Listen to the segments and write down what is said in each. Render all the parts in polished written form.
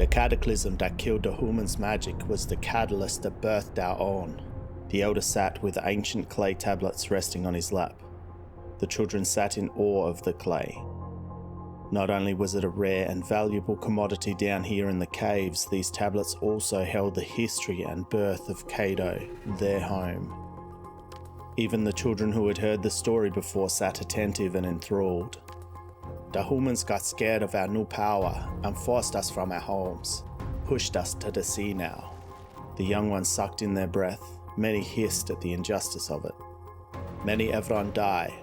cataclysm that killed the human's magic was the catalyst that birthed our own. The elder sat with ancient clay tablets resting on his lap. The children sat in awe of the clay. Not only was it a rare and valuable commodity down here in the caves, these tablets also held the history and birth of Kado, their home. Even the children who had heard the story before sat attentive and enthralled. The humans got scared of our new power and forced us from our homes, pushed us to the sea now. The young ones sucked in their breath. Many hissed at the injustice of it. Many Evron died,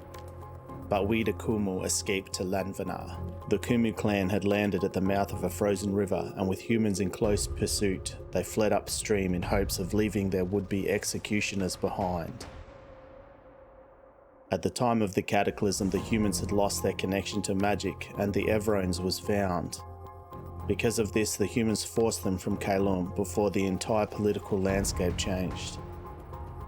but we the Kumu escaped to Lanvanar. The Kumu clan had landed at the mouth of a frozen river, and with humans in close pursuit, they fled upstream in hopes of leaving their would-be executioners behind. At the time of the cataclysm, the humans had lost their connection to magic, and the Evrones was found. Because of this, the humans forced them from Caelum before the entire political landscape changed.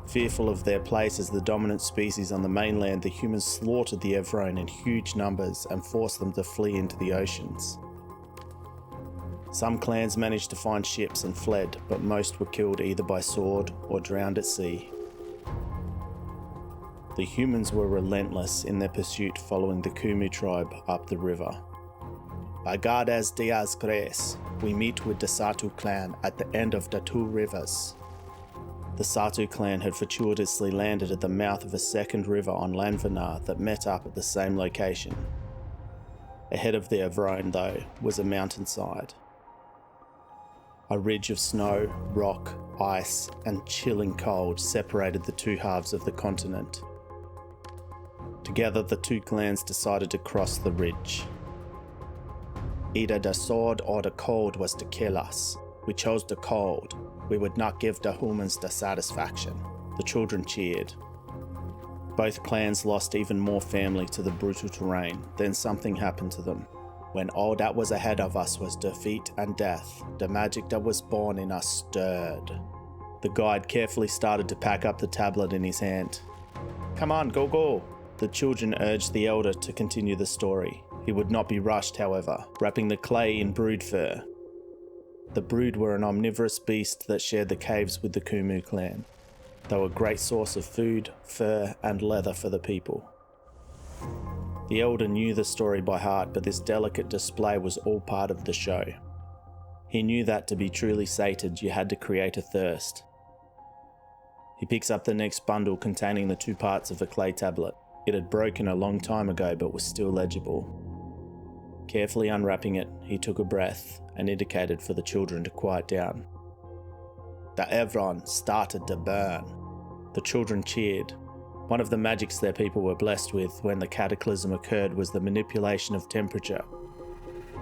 Fearful of their place as the dominant species on the mainland, the humans slaughtered the Evrone in huge numbers and forced them to flee into the oceans. Some clans managed to find ships and fled, but most were killed either by sword or drowned at sea. The humans were relentless in their pursuit, following the Kumu tribe up the river. By God's Dia's grace, we meet with the Satu clan at the end of the two rivers. The Satu clan had fortuitously landed at the mouth of a second river on Lanvanar that met up at the same location. Ahead of the Evrone, though, was a mountainside. A ridge of snow, rock, ice, and chilling cold separated the two halves of the continent. Together, the two clans decided to cross the ridge. Either the sword or the cold was to kill us. We chose the cold. We would not give the humans the satisfaction. The children cheered. Both clans lost even more family to the brutal terrain. Then something happened to them. When all that was ahead of us was defeat and death, the magic that was born in us stirred. The guide carefully started to pack up the tablet in his hand. "Come on, go." The children urged the elder to continue the story. He would not be rushed, however, wrapping the clay in brood fur. The brood were an omnivorous beast that shared the caves with the Kumu clan. They were a great source of food, fur, and leather for the people. The elder knew the story by heart, but this delicate display was all part of the show. He knew that to be truly sated, you had to create a thirst. He picks up the next bundle containing the two parts of a clay tablet. It had broken a long time ago, but was still legible. Carefully unwrapping it, he took a breath and indicated for the children to quiet down. The Evron started to burn. The children cheered. One of the magics their people were blessed with when the cataclysm occurred was the manipulation of temperature.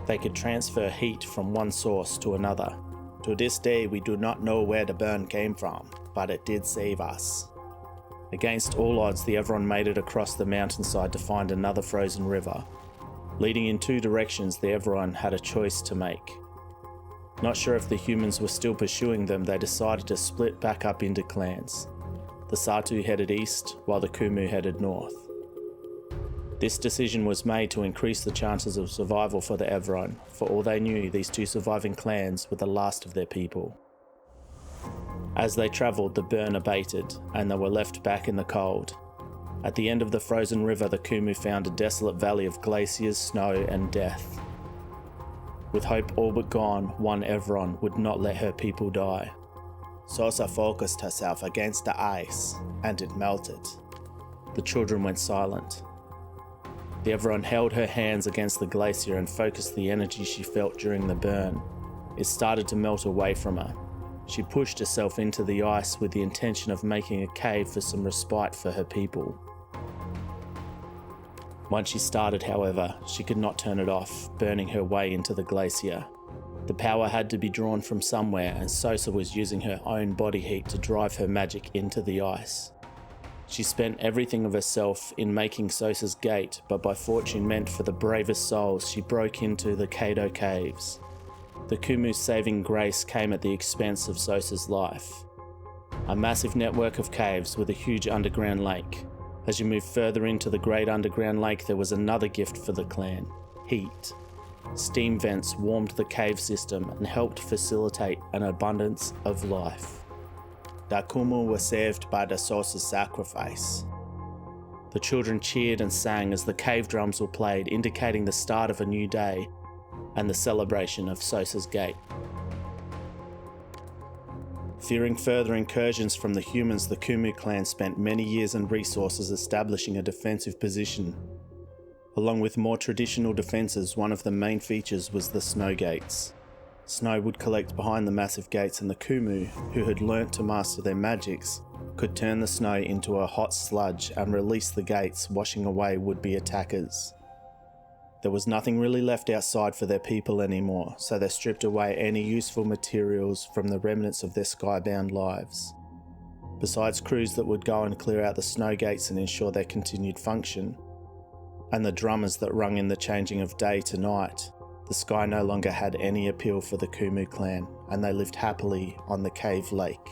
They could transfer heat from one source to another. To this day, we do not know where the burn came from, but it did save us. Against all odds, the Evron made it across the mountainside to find another frozen river. Leading in two directions, the Evron had a choice to make. Not sure if the humans were still pursuing them, they decided to split back up into clans. The Satu headed east, while the Kumu headed north. This decision was made to increase the chances of survival for the Evron. For all they knew, these two surviving clans were the last of their people. As they travelled, the burn abated, and they were left back in the cold. At the end of the frozen river, the Kumu found a desolate valley of glaciers, snow, and death. With hope all but gone, one Evron would not let her people die. Sosa focused herself against the ice, and it melted. The children went silent. The Evron held her hands against the glacier and focused the energy she felt during the burn. It started to melt away from her. She pushed herself into the ice with the intention of making a cave for some respite for her people. Once she started, however, she could not turn it off, burning her way into the glacier. The power had to be drawn from somewhere, and Sosa was using her own body heat to drive her magic into the ice. She spent everything of herself in making Sosa's gate, but by fortune meant for the bravest souls, she broke into the Kado caves. The Kumu's saving grace came at the expense of Sosa's life. A massive network of caves with a huge underground lake. As you moved further into the great underground lake, there was another gift for the clan: heat. Steam vents warmed the cave system and helped facilitate an abundance of life. The Akumu were saved by the Sosa's sacrifice. The children cheered and sang as the cave drums were played, indicating the start of a new day and the celebration of Sosa's gate. Fearing further incursions from the humans, the Kumu clan spent many years and resources establishing a defensive position. Along with more traditional defences, one of the main features was the snow gates. Snow would collect behind the massive gates, and the Kumu, who had learnt to master their magics, could turn the snow into a hot sludge and release the gates, washing away would-be attackers. There was nothing really left outside for their people anymore, so they stripped away any useful materials from the remnants of their skybound lives. Besides crews that would go and clear out the snow gates and ensure their continued function, and the drummers that rung in the changing of day to night, the sky no longer had any appeal for the Kumu clan, and they lived happily on the cave lake.